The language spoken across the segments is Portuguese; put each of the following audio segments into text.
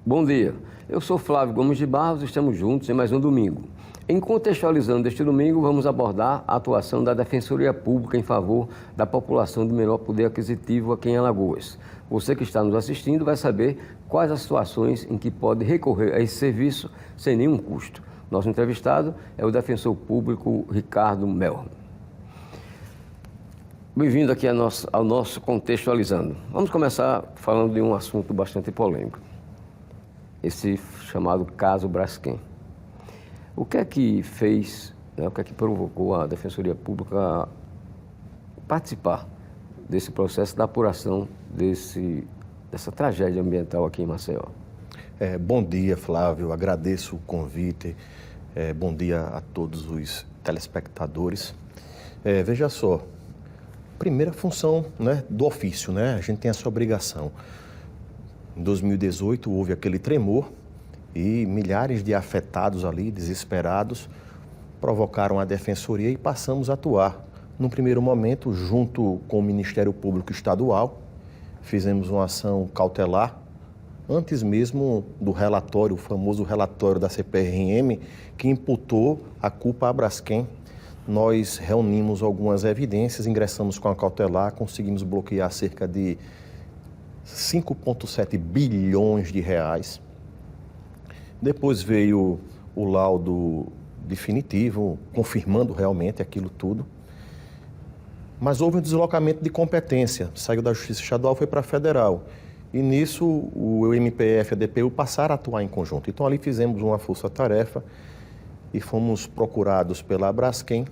Bom dia, eu sou Flávio Gomes de Barros, estamos juntos em mais um domingo. Em Contextualizando deste domingo, vamos abordar a atuação da Defensoria Pública em favor da população de menor poder aquisitivo aqui em Alagoas. Você que está nos assistindo vai saber quais as situações em que pode recorrer a esse serviço sem nenhum custo. Nosso entrevistado é o defensor público Ricardo Melro. Bem-vindo aqui ao nosso Contextualizando. Vamos começar falando de um assunto bastante polêmico. Esse chamado caso Braskem. O que é que fez, o que é que provocou a Defensoria Pública a participar desse processo da apuração dessa tragédia ambiental aqui em Maceió? Bom dia, Flávio. Agradeço o convite. Bom dia a todos os telespectadores. Veja só, primeira função, do ofício, a gente tem essa obrigação. Em 2018 houve aquele tremor e milhares de afetados ali, desesperados, provocaram a Defensoria e passamos a atuar. Num primeiro momento, junto com o Ministério Público Estadual, fizemos uma ação cautelar, antes mesmo do relatório, o famoso relatório da CPRM, que imputou a culpa à Braskem. Nós reunimos algumas evidências, ingressamos com a cautelar, conseguimos bloquear cerca de 5,7 bilhões de reais. Depois veio o laudo definitivo, confirmando realmente aquilo tudo. Mas houve um deslocamento de competência, saiu da Justiça Estadual, foi para a Federal. E nisso o MPF e a DPU passaram a atuar em conjunto. Então ali fizemos uma força-tarefa e fomos procurados pela Braskem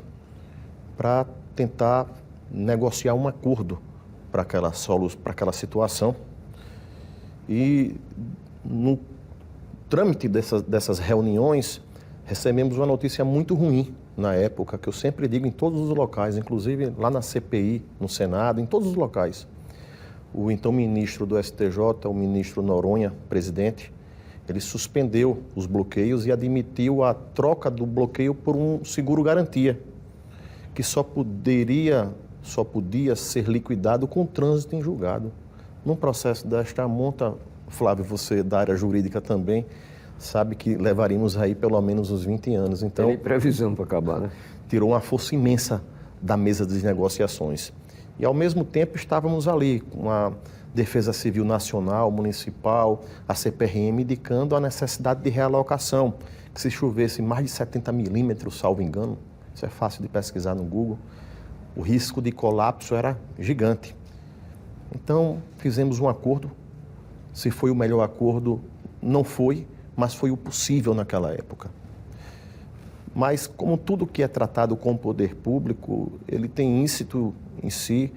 para tentar negociar um acordo para aquela situação. E no trâmite dessas reuniões, recebemos uma notícia muito ruim na época, que eu sempre digo em todos os locais, inclusive lá na CPI, no Senado, em todos os locais. O então ministro do STJ, o ministro Noronha, presidente, ele suspendeu os bloqueios e admitiu a troca do bloqueio por um seguro-garantia, que só podia ser liquidado com trânsito em julgado. Num processo desta monta, Flávio, você da área jurídica também, sabe que levaríamos aí pelo menos uns 20 anos. Então, tem previsão para acabar, né? Tirou uma força imensa da mesa das negociações. E, ao mesmo tempo, estávamos ali com a Defesa Civil Nacional, Municipal, a CPRM, indicando a necessidade de realocação, que se chovesse mais de 70 milímetros, salvo engano, isso é fácil de pesquisar no Google, o risco de colapso era gigante. Então, fizemos um acordo. Se foi o melhor acordo, não foi, mas foi o possível naquela época. Mas, como tudo que é tratado com o poder público, ele tem íncito em si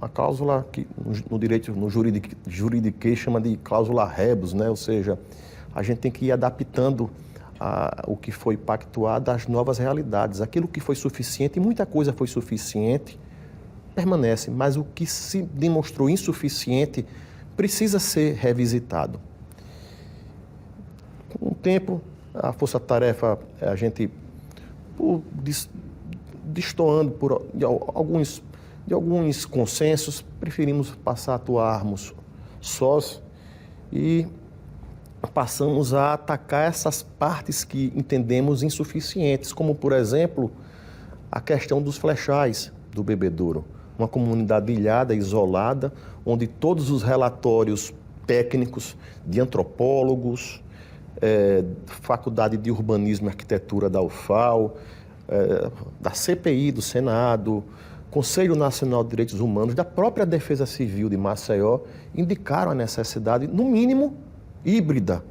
a cláusula que no direito, no juridiquês chama de cláusula rebus, ou seja, a gente tem que ir adaptando o que foi pactuado às novas realidades. Aquilo que foi suficiente, e muita coisa foi suficiente, permanece, mas o que se demonstrou insuficiente precisa ser revisitado. Com o tempo, a força-tarefa, a gente, destoando de alguns consensos, preferimos passar a atuarmos sós e passamos a atacar essas partes que entendemos insuficientes, como, por exemplo, a questão dos flechais do Bebedouro. Uma comunidade ilhada, isolada, onde todos os relatórios técnicos de antropólogos, Faculdade de Urbanismo e Arquitetura da UFAL, da CPI do Senado, Conselho Nacional de Direitos Humanos, da própria Defesa Civil de Maceió, indicaram a necessidade, no mínimo, híbrida,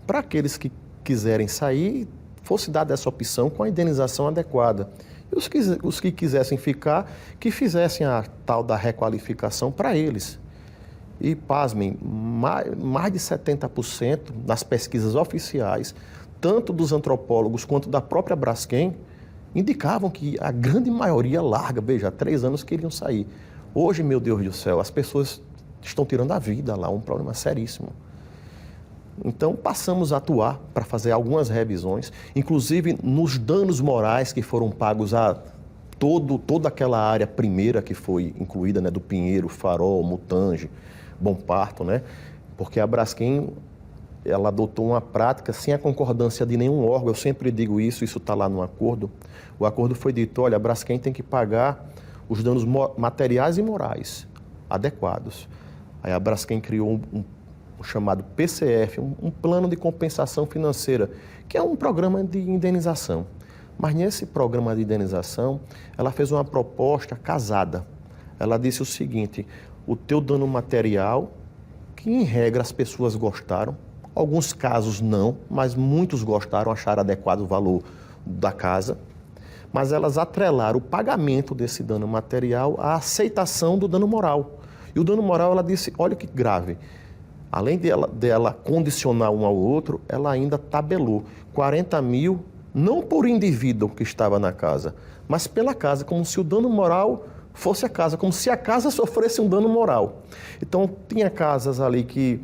para aqueles que quiserem sair, fosse dada essa opção com a indenização adequada. E os que quisessem ficar, que fizessem a tal da requalificação para eles. E, pasmem, mais de 70% das pesquisas oficiais, tanto dos antropólogos quanto da própria Braskem, indicavam que a grande maioria larga, há 3 anos queriam sair. Hoje, meu Deus do céu, as pessoas estão tirando a vida lá, um problema seríssimo. Então, passamos a atuar para fazer algumas revisões, inclusive nos danos morais que foram pagos a toda aquela área primeira que foi incluída, do Pinheiro, Farol, Mutange, Bom Parto, porque a Braskem ela adotou uma prática sem a concordância de nenhum órgão. Eu sempre digo isso está lá no acordo. O acordo foi dito, olha, a Braskem tem que pagar os danos materiais e morais adequados. Aí a Braskem criou um chamado PCF, um plano de compensação financeira, que é um programa de indenização. Mas nesse programa de indenização, ela fez uma proposta casada. Ela disse o seguinte, o teu dano material, que em regra as pessoas gostaram, alguns casos não, mas muitos gostaram, acharam adequado o valor da casa, mas elas atrelaram o pagamento desse dano material à aceitação do dano moral. E o dano moral, ela disse, olha que grave, além dela condicionar um ao outro, ela ainda tabelou 40 mil, não por indivíduo que estava na casa, mas pela casa, como se o dano moral fosse a casa, como se a casa sofresse um dano moral. Então, tinha casas ali que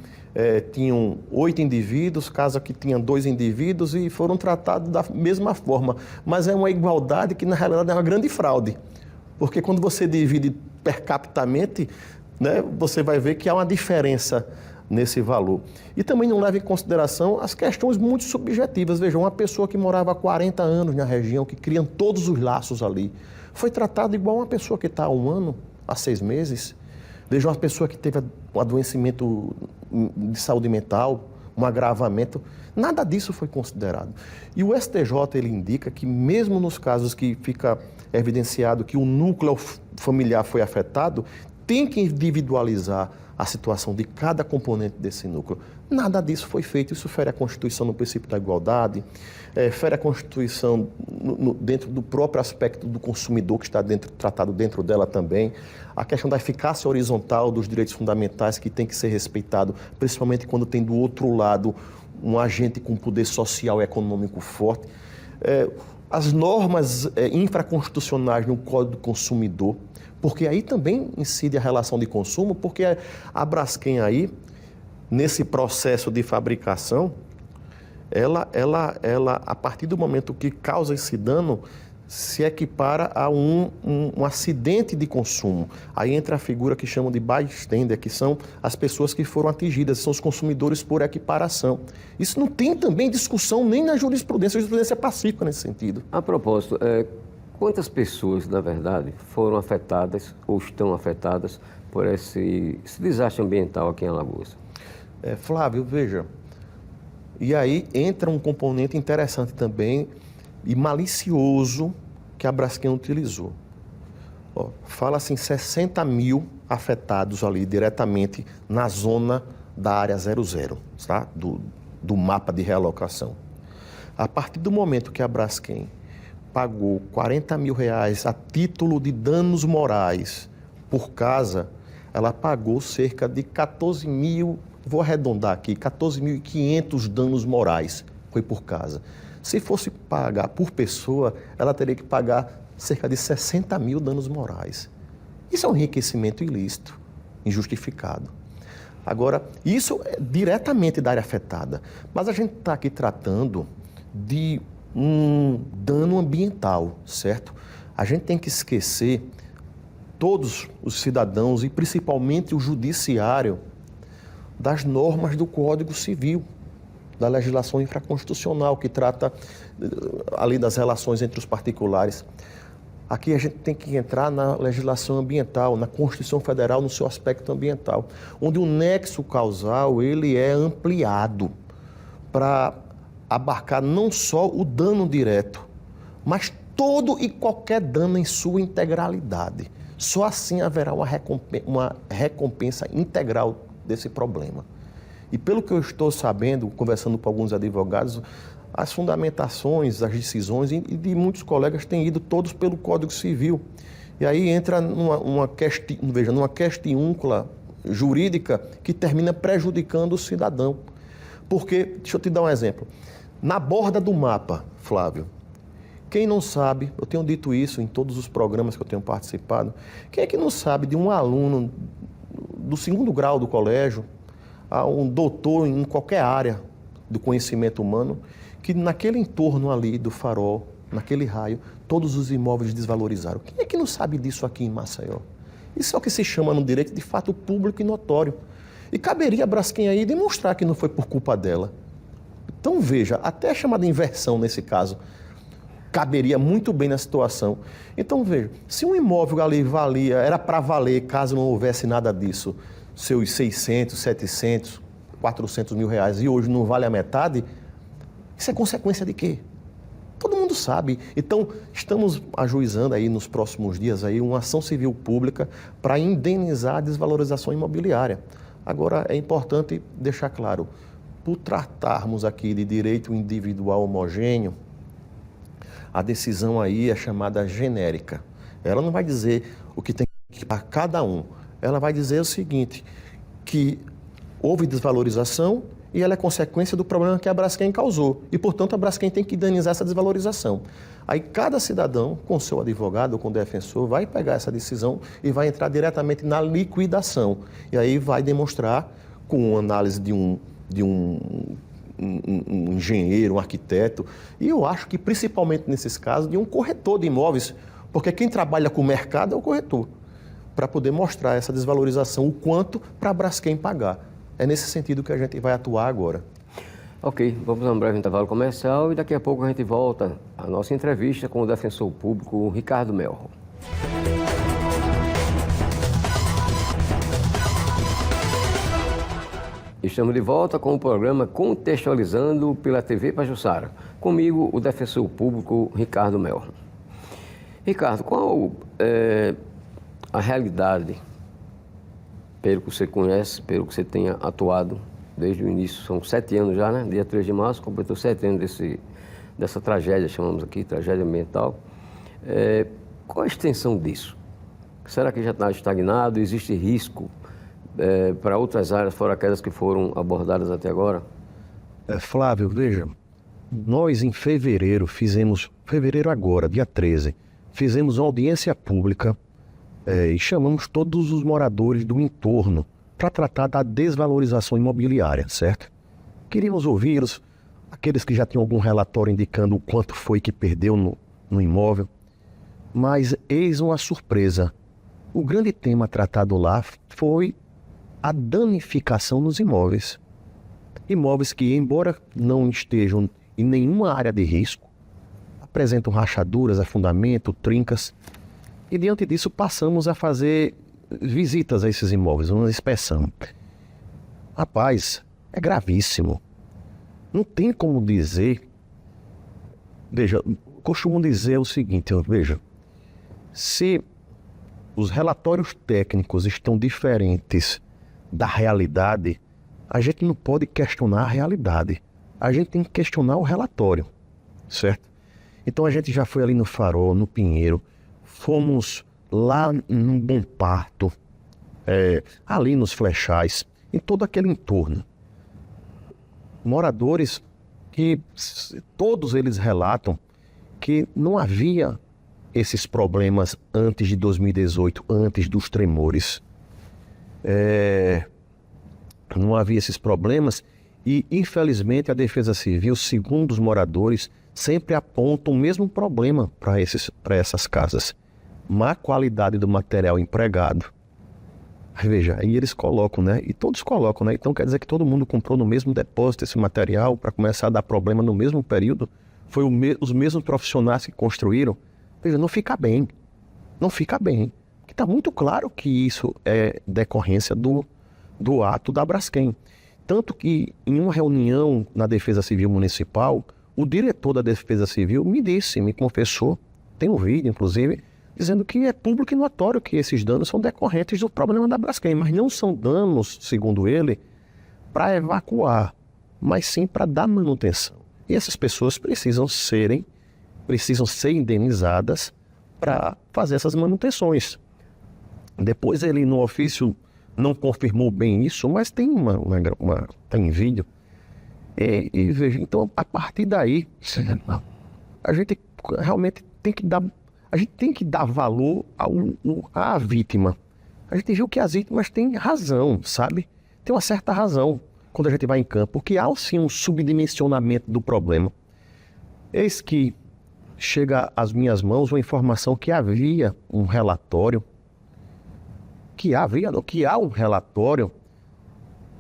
tinham 8 indivíduos, casa que tinha 2 indivíduos e foram tratados da mesma forma. Mas é uma igualdade que, na realidade, é uma grande fraude. Porque quando você divide per capitamente, né, você vai ver que há uma diferença nesse valor. E também não leva em consideração as questões muito subjetivas. Vejam, uma pessoa que morava há 40 anos na região, que criam todos os laços ali, foi tratada igual uma pessoa que está há 1 ano, há 6 meses. Veja, uma pessoa que teve um adoecimento de saúde mental, um agravamento, nada disso foi considerado. E o STJ, ele indica que mesmo nos casos que fica evidenciado que o núcleo familiar foi afetado, tem que individualizar a situação de cada componente desse núcleo. Nada disso foi feito. Isso fere a Constituição no princípio da igualdade, fere a Constituição dentro do próprio aspecto do consumidor que está tratado dentro dela também. A questão da eficácia horizontal dos direitos fundamentais que tem que ser respeitado, principalmente quando tem do outro lado um agente com poder social e econômico forte. As normas infraconstitucionais no Código do Consumidor, porque aí também incide a relação de consumo, porque a Braskem aí, nesse processo de fabricação, ela, a partir do momento que causa esse dano, se equipara a um acidente de consumo. Aí entra a figura que chamam de bystander, que são as pessoas que foram atingidas, são os consumidores por equiparação. Isso não tem também discussão nem na jurisprudência, a jurisprudência é pacífica nesse sentido. A propósito, quantas pessoas, na verdade, foram afetadas ou estão afetadas por esse desastre ambiental aqui em Alagoas? Flávio, veja, e aí entra um componente interessante também e malicioso que a Braskem utilizou. Fala-se em 60 mil afetados ali diretamente na zona da área 00, tá? do mapa de realocação. A partir do momento que a Braskem pagou 40 mil reais a título de danos morais por casa, ela pagou cerca de 14 mil, vou arredondar aqui, 14.500 danos morais, foi por casa. Se fosse pagar por pessoa, ela teria que pagar cerca de 60 mil danos morais. Isso é um enriquecimento ilícito, injustificado. Agora, isso é diretamente da área afetada, mas a gente está aqui tratando de um dano ambiental, certo? A gente tem que esquecer, todos os cidadãos e principalmente o judiciário, das normas do Código Civil, da legislação infraconstitucional que trata ali das relações entre os particulares. Aqui a gente tem que entrar na legislação ambiental, na Constituição Federal no seu aspecto ambiental, onde o nexo causal ele é ampliado para abarcar não só o dano direto, mas todo e qualquer dano em sua integralidade. Só assim haverá uma recompensa integral desse problema. E pelo que eu estou sabendo, conversando com alguns advogados, as fundamentações, as decisões de muitos colegas têm ido todos pelo Código Civil. E aí entra numa questiúncula jurídica que termina prejudicando o cidadão. Porque, deixa eu te dar um exemplo, na borda do mapa, Flávio, quem não sabe, eu tenho dito isso em todos os programas que eu tenho participado, quem é que não sabe de um aluno do 2º grau do colégio, a um doutor em qualquer área do conhecimento humano, que naquele entorno ali do farol, naquele raio, todos os imóveis desvalorizaram. Quem é que não sabe disso aqui em Maceió? Isso é o que se chama no direito de fato público e notório. E caberia a Braskem aí demonstrar que não foi por culpa dela. Então veja, até a chamada inversão nesse caso caberia muito bem na situação. Então veja, se um imóvel ali era para valer, caso não houvesse nada disso, seus 600, 700, 400 mil reais e hoje não vale a metade, isso é consequência de quê? Todo mundo sabe. Então, estamos ajuizando aí nos próximos dias aí uma ação civil pública para indenizar a desvalorização imobiliária. Agora, é importante deixar claro, por tratarmos aqui de direito individual homogêneo, a decisão aí é chamada genérica. Ela não vai dizer o que tem para cada um. Ela vai dizer o seguinte, que houve desvalorização e ela é consequência do problema que a Braskem causou. E, portanto, a Braskem tem que indenizar essa desvalorização. Aí, cada cidadão, com seu advogado ou com o defensor, vai pegar essa decisão e vai entrar diretamente na liquidação. E aí vai demonstrar, com análise de um engenheiro, um arquiteto, e eu acho que, principalmente nesses casos, de um corretor de imóveis, porque quem trabalha com o mercado é o corretor, para poder mostrar essa desvalorização, o quanto para a Braskem pagar. É nesse sentido que a gente vai atuar agora. Ok, vamos a um breve intervalo comercial e daqui a pouco a gente volta à nossa entrevista com o defensor público Ricardo Melro. Estamos de volta com o programa Contextualizando pela TV Pajuçara. Comigo, o defensor público Ricardo Melro. Ricardo, qual é a realidade, pelo que você conhece, pelo que você tenha atuado desde o início, são 7 anos já, né? Dia 3 de março, completou 7 anos dessa tragédia, chamamos aqui, tragédia ambiental. Qual a extensão disso? Será que já está estagnado? Existe risco para outras áreas, fora aquelas que foram abordadas até agora? Flávio, veja, nós em fevereiro agora, dia 13, fizemos uma audiência pública e chamamos todos os moradores do entorno para tratar da desvalorização imobiliária, certo? Queríamos ouvi-los, aqueles que já tinham algum relatório indicando o quanto foi que perdeu no imóvel, mas eis uma surpresa. O grande tema tratado lá foi a danificação nos imóveis. Imóveis que, embora não estejam em nenhuma área de risco, apresentam rachaduras, afundamento, trincas, e diante disso passamos a fazer visitas a esses imóveis, uma inspeção. Rapaz, é gravíssimo. Não tem como dizer... Veja, costumo dizer o seguinte, veja, se os relatórios técnicos estão diferentes da realidade, a gente não pode questionar a realidade. A gente tem que questionar o relatório, certo? Então a gente já foi ali no Farol, no Pinheiro, fomos lá no Bom Parto, ali nos Flechais, em todo aquele entorno. Moradores que todos eles relatam que não havia esses problemas antes de 2018, antes dos tremores. Não havia esses problemas e, infelizmente, a Defesa Civil, segundo os moradores, sempre aponta o mesmo problema para essas casas. Má qualidade do material empregado. Veja, aí eles colocam, né? E todos colocam, né? Então quer dizer que todo mundo comprou no mesmo depósito esse material para começar a dar problema no mesmo período? Foi os mesmos profissionais que construíram? Veja, não fica bem. Não fica bem. Porque está muito claro que isso é decorrência do ato da Braskem. Tanto que em uma reunião na Defesa Civil Municipal, o diretor da Defesa Civil me confessou, tem um vídeo inclusive, dizendo que é público e notório que esses danos são decorrentes do problema da Braskem, mas não são danos, segundo ele, para evacuar, mas sim para dar manutenção. E essas pessoas precisam ser indenizadas para fazer essas manutenções. Depois ele no ofício não confirmou bem isso, mas tem tem vídeo. E veja, então a partir daí a gente realmente tem que dar valor à vítima. A gente viu que as vítimas têm razão, sabe? Tem uma certa razão quando a gente vai em campo, porque há sim um subdimensionamento do problema. Eis que chega às minhas mãos uma informação que havia um relatório, que há um relatório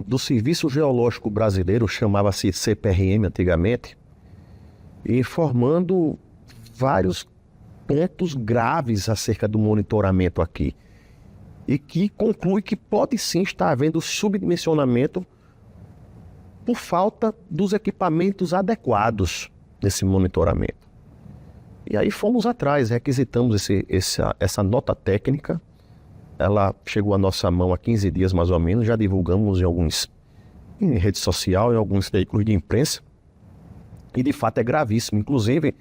do Serviço Geológico Brasileiro, chamava-se CPRM antigamente, informando vários pontos graves acerca do monitoramento aqui. E que conclui que pode sim estar havendo subdimensionamento por falta dos equipamentos adequados nesse monitoramento. E aí fomos atrás, requisitamos essa nota técnica. Ela chegou à nossa mão há 15 dias mais ou menos, já divulgamos em rede social, em alguns veículos de imprensa. E de fato é gravíssimo. Inclusive,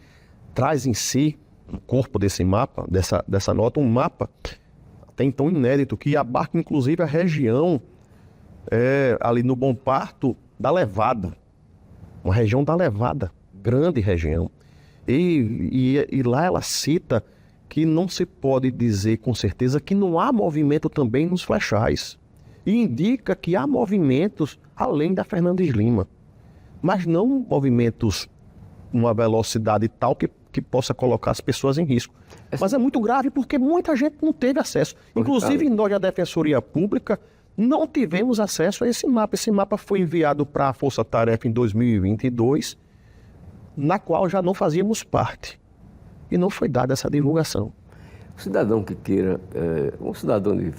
traz em si, no corpo desse mapa, dessa nota, um mapa até então inédito, que abarca inclusive a região ali no Bom Parto da Levada. Uma região da Levada, grande região. E lá ela cita que não se pode dizer com certeza que não há movimento também nos flechais. E indica que há movimentos além da Fernandes Lima, mas não movimentos uma velocidade tal que possa colocar as pessoas em risco. Mas é muito grave porque muita gente não teve acesso. Inclusive nós da Defensoria Pública não tivemos acesso a esse mapa. Esse mapa foi enviado para a Força Tarefa em 2022, na qual já não fazíamos parte. E não foi dada essa divulgação. O cidadão que queira, um cidadão de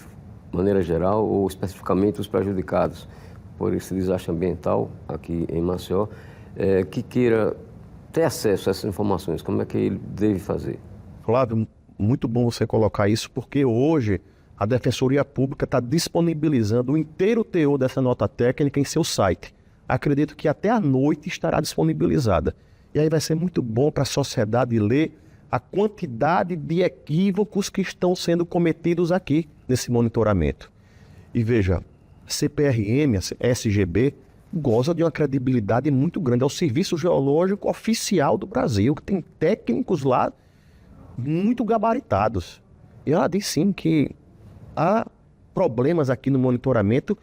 maneira geral, ou especificamente os prejudicados por esse desastre ambiental aqui em Maceió, que queira ter acesso a essas informações, como é que ele deve fazer? Flávio, muito bom você colocar isso, porque hoje a Defensoria Pública está disponibilizando o inteiro teor dessa nota técnica em seu site. Acredito que até à noite estará disponibilizada. E aí vai ser muito bom para a sociedade ler a quantidade de equívocos que estão sendo cometidos aqui nesse monitoramento. E veja, a CPRM, a SGB, goza de uma credibilidade muito grande. É o Serviço Geológico Oficial do Brasil, que tem técnicos lá muito gabaritados. E ela diz sim que há problemas aqui no monitoramento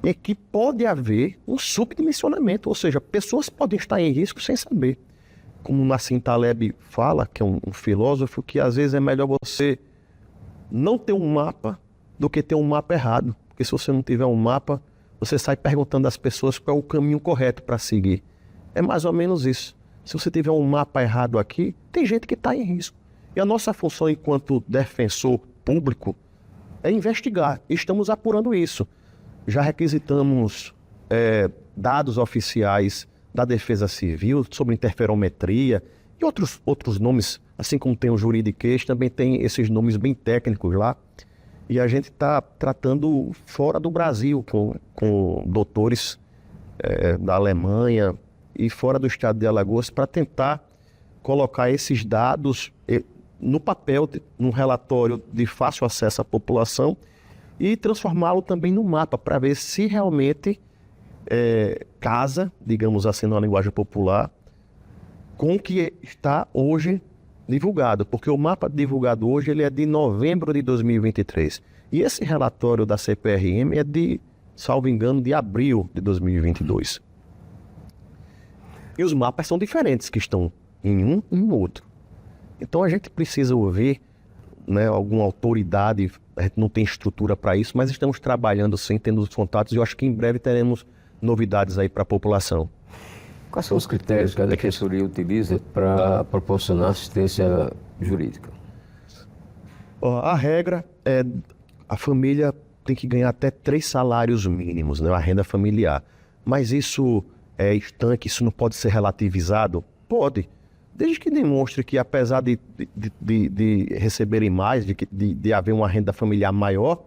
e que pode haver um subdimensionamento, ou seja, pessoas podem estar em risco sem saber. Como Nassim Taleb fala, que é um filósofo, que às vezes é melhor você não ter um mapa do que ter um mapa errado. Porque se você não tiver um mapa, você sai perguntando às pessoas qual é o caminho correto para seguir. É mais ou menos isso. Se você tiver um mapa errado aqui, tem gente que está em risco. E a nossa função enquanto defensor público é investigar. E estamos apurando isso. Já requisitamos dados oficiais da Defesa Civil sobre interferometria e outros nomes, assim como tem o juridiquês, também tem esses nomes bem técnicos lá. E a gente está tratando fora do Brasil com doutores da Alemanha e fora do estado de Alagoas para tentar colocar esses dados no papel, num relatório de fácil acesso à população e transformá-lo também no mapa para ver se realmente casa, digamos assim, na linguagem popular, com o que está hoje divulgado, porque o mapa divulgado hoje ele é de novembro de 2023. E esse relatório da CPRM é de, salvo engano, de abril de 2022. E os mapas são diferentes, que estão em um e em outro. Então a gente precisa ouvir, né, alguma autoridade, a gente não tem estrutura para isso, mas estamos trabalhando sim, tendo os contatos, e eu acho que em breve teremos novidades aí para a população. Quais são os critérios que a Defensoria utiliza para proporcionar assistência jurídica? A regra é a família tem que ganhar até 3 salários mínimos, né, a renda familiar. Mas isso é estanque, isso não pode ser relativizado? Pode. Desde que demonstre que, apesar de receberem mais, de haver uma renda familiar maior,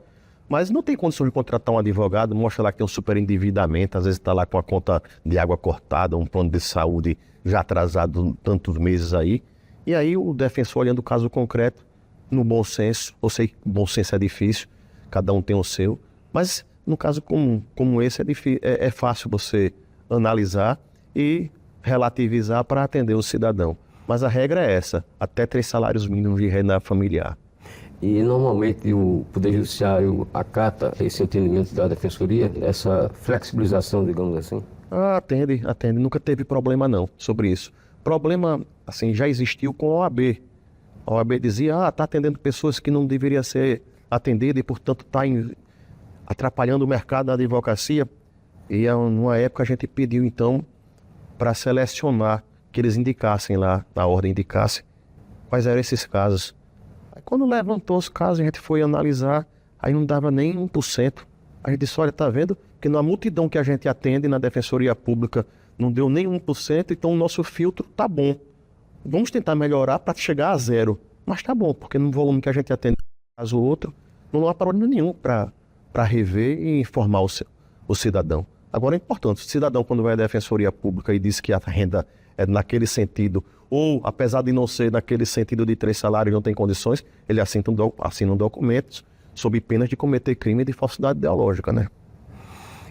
mas não tem condição de contratar um advogado, mostra lá que tem um superendividamento, às vezes está lá com a conta de água cortada, um plano de saúde já atrasado tantos meses aí. E aí o defensor, olhando o caso concreto, no bom senso, eu sei que bom senso é difícil, cada um tem o seu, mas no caso como esse é fácil você analisar e relativizar para atender o cidadão. Mas a regra é essa, até 3 salários mínimos de renda familiar. E normalmente o Poder Judiciário acata esse entendimento da Defensoria, essa flexibilização, digamos assim? Atende. Nunca teve problema não sobre isso. Problema, assim, já existiu com a OAB. A OAB dizia, está atendendo pessoas que não deveria ser atendida e, portanto, está atrapalhando o mercado da advocacia. E numa época a gente pediu então para selecionar, que eles indicassem lá, na ordem indicasse, quais eram esses casos. Aí quando levantou os casos, a gente foi analisar, aí não dava nem 1%. A gente disse, olha, tá vendo? Porque na multidão que a gente atende na Defensoria Pública não deu nem 1%, então o nosso filtro tá bom. Vamos tentar melhorar para chegar a zero. Mas tá bom, porque no volume que a gente atende um caso ou outro, não há problema nenhum para rever e informar o cidadão. Agora é importante, o cidadão quando vai à Defensoria Pública e diz que a renda é naquele sentido, ou apesar de não ser naquele sentido de 3 salários não tem condições, ele assina um documento sob penas de cometer crime de falsidade ideológica, né?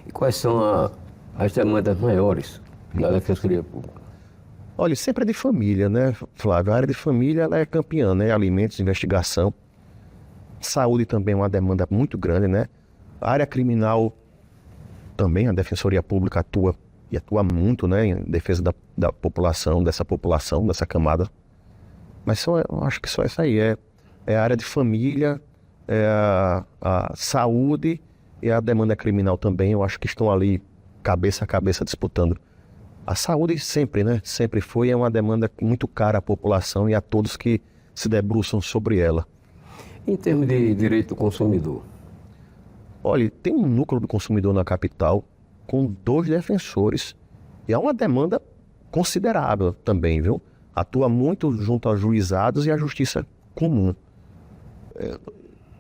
E quais são as demandas maiores da Defensoria Pública? Olha, sempre é de família, né, Flávio? A área de família ela é campeã, né? Alimentos, investigação. Saúde também é uma demanda muito grande, né? A área criminal também, a Defensoria Pública atua muito, né, em defesa da população, dessa camada. Mas eu acho que só essa aí é a área de família, é a saúde e a demanda criminal também. Eu acho que estão ali cabeça a cabeça disputando. A saúde sempre, né, sempre foi, é uma demanda muito cara à população e a todos que se debruçam sobre ela. Em termos de direito do consumidor? Olha, tem um núcleo do consumidor na capital com 2 defensores e é uma demanda considerável também, viu? Atua muito junto aos juizados e à justiça comum.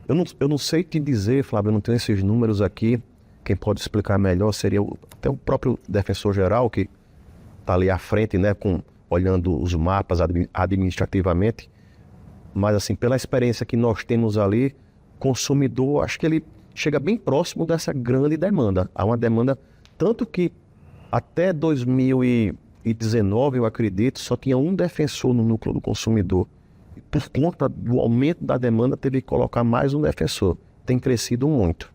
Eu não sei te dizer, Flávio, eu não tenho esses números aqui. Quem pode explicar melhor seria até o próprio defensor-geral, que está ali à frente, né, olhando os mapas administrativamente. Mas, assim, pela experiência que nós temos ali, consumidor, acho que ele chega bem próximo dessa grande demanda. Há uma demanda, tanto que até 2019, eu acredito, só tinha um defensor no núcleo do consumidor. E por conta do aumento da demanda, teve que colocar mais um defensor. Tem crescido muito.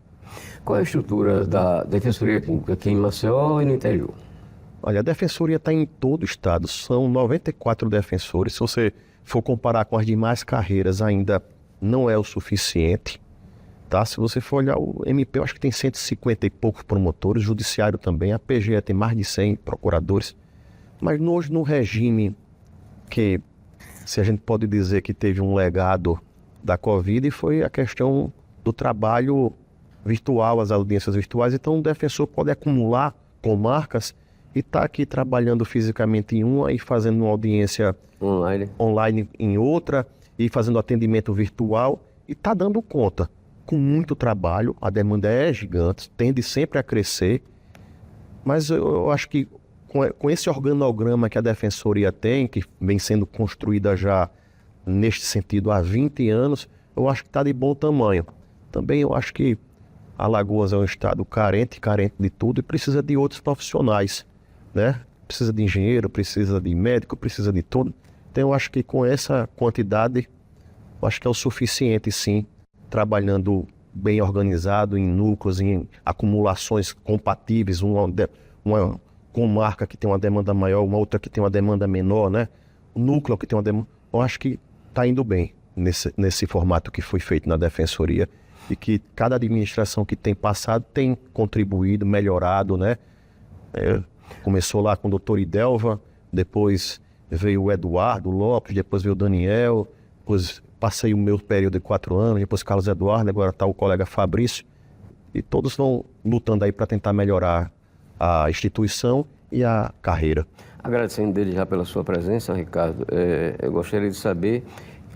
Qual é a estrutura da Defensoria Pública aqui em Maceió e no interior? Olha, a Defensoria está em todo o estado. São 94 defensores. Se você for comparar com as demais carreiras, ainda não é o suficiente. Tá? Se você for olhar o MP, eu acho que tem 150 e poucos promotores, o Judiciário também, a PGE tem mais de 100 procuradores. Mas hoje no regime que, se a gente pode dizer que teve um legado da Covid, foi a questão do trabalho virtual, as audiências virtuais. Então o defensor pode acumular comarcas e estar aqui trabalhando fisicamente em uma e fazendo uma audiência online em outra e fazendo atendimento virtual e está dando conta. Com muito trabalho, a demanda é gigante, tende sempre a crescer, mas eu acho que com esse organograma que a Defensoria tem, que vem sendo construída já neste sentido há 20 anos, eu acho que está de bom tamanho. Também eu acho que Alagoas é um estado carente de tudo e precisa de outros profissionais, né? Precisa de engenheiro, precisa de médico, precisa de tudo. Então eu acho que com essa quantidade, eu acho que é o suficiente sim, trabalhando bem organizado em núcleos, em acumulações compatíveis, uma comarca que tem uma demanda maior, uma outra que tem uma demanda menor, né? O núcleo que tem uma demanda... Eu acho que está indo bem nesse formato que foi feito na Defensoria e que cada administração que tem passado tem contribuído, melhorado, né? Começou lá com o doutor Idelva, depois veio o Eduardo Lopes, depois veio o Daniel, depois passei o meu período de 4 anos, depois Carlos Eduardo, agora está o colega Fabrício, e todos vão lutando aí para tentar melhorar a instituição e a carreira. Agradecendo dele já pela sua presença, Ricardo, eu gostaria de saber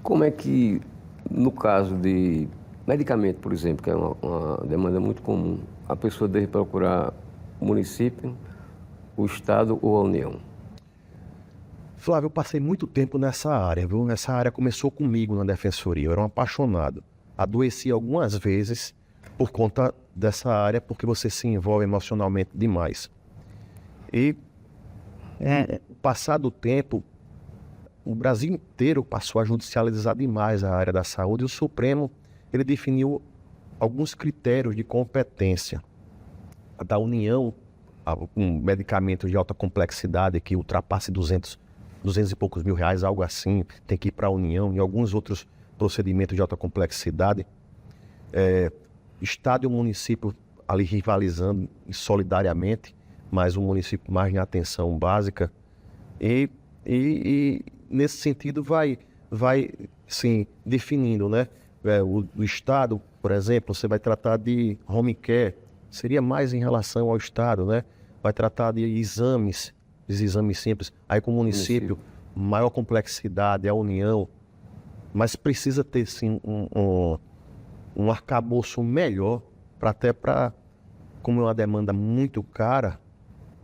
como é que, no caso de medicamento, por exemplo, que é uma demanda muito comum, a pessoa deve procurar o município, o Estado ou a União? Flávio, eu passei muito tempo nessa área, viu? Essa área começou comigo na Defensoria, eu era um apaixonado. Adoeci algumas vezes por conta dessa área, porque você se envolve emocionalmente demais. E, passado o tempo, o Brasil inteiro passou a judicializar demais a área da saúde e o Supremo, ele definiu alguns critérios de competência. A da União, um medicamento de alta complexidade que ultrapasse 200 e poucos mil reais, algo assim, tem que ir para a União, e alguns outros procedimentos de alta complexidade. Estado e o município ali rivalizando solidariamente, mas o município mais em atenção básica. E nesse sentido vai sim, definindo, né? O Estado, por exemplo, você vai tratar de home care, seria mais em relação ao Estado, né? Vai tratar de exames simples. Aí com o município, maior complexidade, a União, mas precisa ter sim um arcabouço melhor, como é uma demanda muito cara,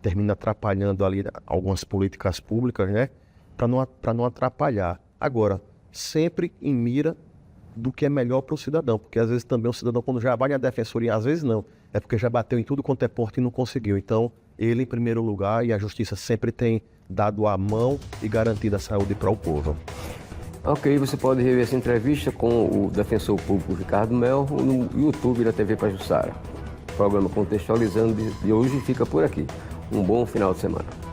termina atrapalhando ali algumas políticas públicas, né? Para não atrapalhar. Agora, sempre em mira do que é melhor para o cidadão, porque às vezes também o cidadão, quando já vai na defensoria, às vezes não, é porque já bateu em tudo quanto é porta e não conseguiu. Então, ele em primeiro lugar, e a justiça sempre tem dado a mão e garantido a saúde para o povo. Ok, você pode rever essa entrevista com o defensor público Ricardo Melro no YouTube da TV Pajuçara. O programa Contextualizando de hoje fica por aqui. Um bom final de semana.